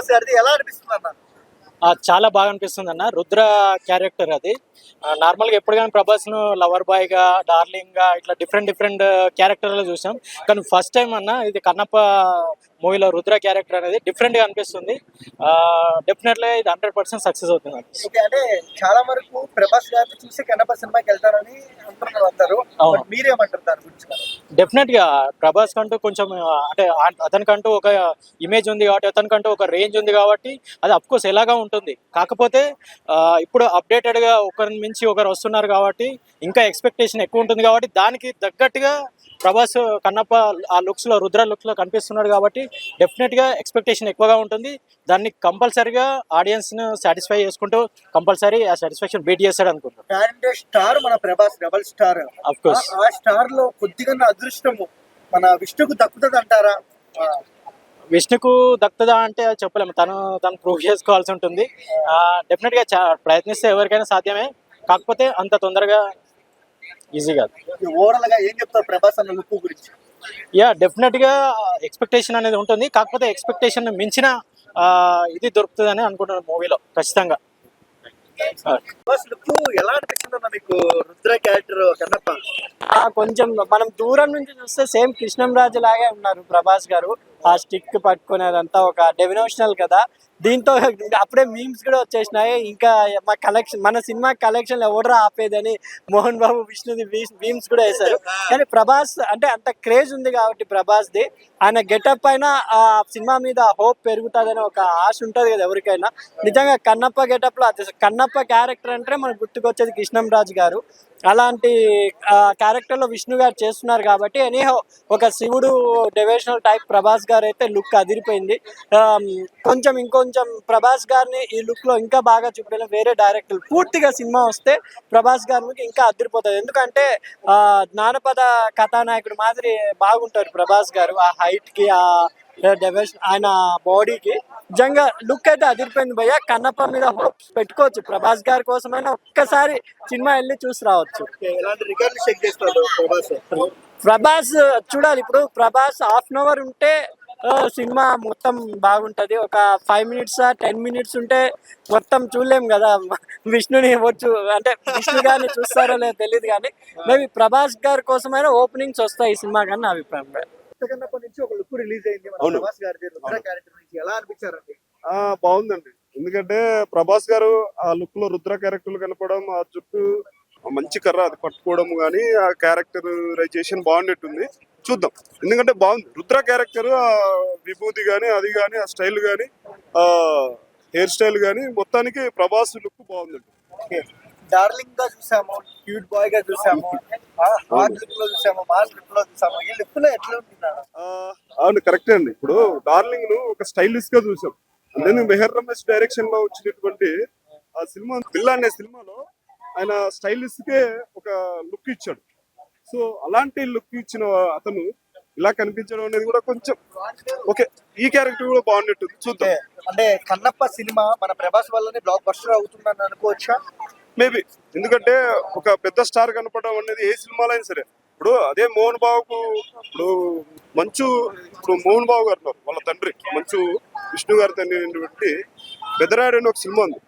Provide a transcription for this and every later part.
ప్రభాస్ గారిది ఎలా అనిపిస్తుంది అన్న? చాలా బాగా అనిపిస్తుంది అన్న. రుద్ర క్యారెక్టర్ అది. నార్మల్గా ఎప్పుడు కానీ ప్రభాస్ను లవర్ బాయ్గా, డార్లింగ్గా ఇట్లా డిఫరెంట్ క్యారెక్టర్లో చూసాం. కానీ ఫస్ట్ టైం అన్న ఇది కన్నప్ప మూవీలో రుద్ర క్యారెక్టర్ అనేది డిఫరెంట్గా అనిపిస్తుంది. డెఫినెట్లీ ఇది 100% సక్సెస్ అవుతుంది. ఓకే, అంటే చాలా వరకు ప్రభాస్ గారిని చూసి కన్నప్ప సినిమాకి వెళ్తారని అంటున్నారు అందరూ. అవును. మీరేమంటారు దాని గురించి? డెఫినెట్గా ప్రభాస్ కంటూ కొంచెం అంటే అతనికంటూ ఒక ఇమేజ్ ఉంది కాబట్టి, అతనికంటూ ఒక రేంజ్ ఉంది కాబట్టి అది అఫ్కోర్స్ ఎలాగా ఉంటుంది. కాకపోతే ఇప్పుడు అప్డేటెడ్గా ఒకరిని మించి ఒకరు వస్తున్నారు కాబట్టి ఇంకా ఎక్స్పెక్టేషన్ ఎక్కువ ఉంటుంది కాబట్టి దానికి తగ్గట్టుగా ప్రభాస్ కన్నప్ప ఆ లుక్స్లో రుద్ర లుక్స్లో కనిపిస్తున్నాడు కాబట్టి డెఫినెట్గా ఎక్స్పెక్టేషన్ ఎక్కువగా ఉంటుంది. దాన్ని కంపల్సరీగా ఆడియన్స్ను సాటిస్ఫై చేసుకుంటూ కంపల్సరీ ఆ సాటిస్ఫాక్షన్ బీట్ చేస్తాడు అనుకుంటున్నాను. స్టార్ మన ప్రభాస్, డబల్ స్టార్. అఫ్కోర్స్ ఆ స్టార్ లో కొద్దిగా అదృష్టము మన విష్ణుకు దక్కుతుంది అంటారా? విష్ణుకు దక్కుతుందా అంటే చెప్పలేము. తను ప్రూవ్ చేసుకోవాల్సి ఉంటుంది. డెఫినెట్గా ప్రయత్నిస్తే ఎవరికైనా సాధ్యమే. కాకపోతే అంత తొందరగా ఈజీ కాదు. ఓవరాల్ గా ఏం చెప్తారు ప్రభాస్ అన్న లుక్ గురించి? డెఫినెట్గా ఎక్స్పెక్టేషన్ అనేది ఉంటుంది. కాకపోతే ఎక్స్పెక్టేషన్ మించిన ఇది దొరుకుతుందని అనుకుంటున్నాను మూవీలో ఖచ్చితంగా. ప్రభాస్ లుక్ ఎలా అనిపిస్తుంది మీకు రుద్ర క్యారెక్టర్ కన్నప్ప? కొంచెం మనం దూరం నుంచి చూస్తే సేమ్ కృష్ణంరాజు లాగే ఉన్నారు ప్రభాస్ గారు. ఆ స్టిక్ పట్టుకునేదంతా ఒక డెవినోషనల్ కదా. దీంతో అప్పుడే మీమ్స్ కూడా వచ్చేసినాయి. ఇంకా మన సినిమా కలెక్షన్ ఎవడరా ఆపేదని మోహన్ బాబు విష్ణుది మీమ్స్ కూడా వేశారు. కానీ ప్రభాస్ అంటే అంత క్రేజ్ ఉంది కాబట్టి ప్రభాస్ది, ఆయన గెటప్ పైన ఆ సినిమా మీద హోప్ పెరుగుతుందని ఒక ఆశ ఉంటుంది కదా ఎవరికైనా. నిజంగా కన్నప్ప గెటప్ లో కన్నప్ప క్యారెక్టర్ అంటే మనకు గుర్తుకొచ్చేది కృష్ణంరాజు గారు. అలాంటి క్యారెక్టర్ లో విష్ణు గారు చేస్తున్నారు కాబట్టి ఎనీహో ఒక శివుడు డెవోషనల్ టైప్ ప్రభాస్ గారు అయితే లుక్ అదిరిపోయింది. ఇంకొంచెం ప్రభాస్ గారిని ఈ లుక్ లో ఇంకా బాగా చూపించాలి. వేరే డైరెక్టర్ పూర్తిగా సినిమా వస్తే ప్రభాస్ గారికి ఇంకా అదిరిపోతుంది. ఎందుకంటే జ్ఞానపద కథానాయకుడు మాదిరి బాగుంటారు ప్రభాస్ గారు. ఆ హైట్ కి, ఆ డెవోషన్, ఆయన బాడీకి నిజంగా లుక్ అయితే అదిరిపోయింది భయ్య. కన్నప్ప మీద హోప్స్ పెట్టుకోవచ్చు. ప్రభాస్ గారి కోసమైనా ఒక్కసారి సినిమా వెళ్ళి చూసి రావచ్చు. ప్రభాస్ చూడాలి. ఇప్పుడు ప్రభాస్ హాఫ్ అన్ అవర్ ఉంటే సినిమా మొత్తం బాగుంటది. ఒక 5 minutes 10 minutes ఉంటే మొత్తం చూడలేం కదా. విష్ణుని వచ్చు అంటే విష్ణు గారిని చూస్తారో లేదో తెలియదు. కానీ మేబీ ప్రభాస్ గారి కోసమైనా ఓపెనింగ్స్ వస్తాయి ఈ సినిమా కానీ నా అభిప్రాయం. నుంచి ఒక లుక్ రిలీజ్ అయింది ప్రభాస్ గారి రుద్ర క్యారెక్టర్ నుంచి. ఎలా అనిపించారండి? బాగుందండి. ఎందుకంటే ప్రభాస్ గారు ఆ లుక్ లో రుద్ర క్యారెక్టర్ కనపడడం, ఆ జుట్టు మంచి కర్ర అది పట్టుకోవడం కానీ ఆ క్యారెక్టరైజేషన్ బాగుండేట్టుంది. చూద్దాం. ఎందుకంటే బాగుంది రుద్ర క్యారెక్టర్. ఆ విభూతి కానీ అది కానీ ఆ స్టైల్ కానీ ఆ హెయిర్ స్టైల్ కానీ మొత్తానికి ప్రభాస్ లుక్ బాగుందండి. డార్లింగ్ గా చూసాము, క్యూట్ బాయ్ గా చూసాము, హాట్ లుక్ లో చూసాము, మాస్ లుక్ లో చూసాము. ఈ లుక్ లో ఎట్లా ఉంటున్నారు? అవును, కరెక్టే అండి. ఇప్పుడు డార్లింగ్ ను ఒక స్టైలిష్ గా చూసాం. అంటే మెహర్ రమేష్ డైరెక్షన్ లో వచ్చినటువంటి ఆ సినిమా బిల్లా అనే సినిమాలో ఆయన స్టైలిష్ కే ఒక లుక్ ఇచ్చాడు. సో అలాంటి లుక్ ఇచ్చిన అతను ఇలా కనిపించడం అనేది కూడా కొంచెం ఓకే. ఈ క్యారెక్టర్ కూడా బాగున్నట్టు చూద్దాం. అంటే కన్నప్ప సినిమా మన ప్రభాస్ వల్లనే బ్లాక్ బస్టర్ అవుతుందని అనుకోవచ్చా? మేబీ. ఎందుకంటే ఒక పెద్ద స్టార్ కనపడడం అనేది ఏ సినిమాలో అయినా సరే. ఇప్పుడు అదే మోహన్ బాబుకు ఇప్పుడు మోహన్ బాబు గారు ఉన్నారు, వాళ్ళ తండ్రి మంచు విష్ణు గారి తండ్రి బట్టి బెదరాడు అని ఒక సినిమా ఉంది.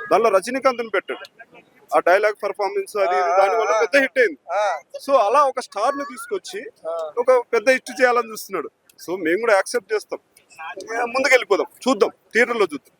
దానిలో రజనీకాంత్ని పెట్టాడు. ఆ డైలాగ్ పర్ఫార్మెన్స్ అది దాని వల్ల పెద్ద హిట్ అయింది. సో అలా ఒక స్టార్ ను తీసుకొచ్చి ఒక పెద్ద హిట్ చేయాలని చూస్తున్నాడు. సో మేము కూడా యాక్సెప్ట్ చేస్తాం, ముందుకెళ్ళిపోదాం, చూద్దాం, థియేటర్ లో చూద్దాం.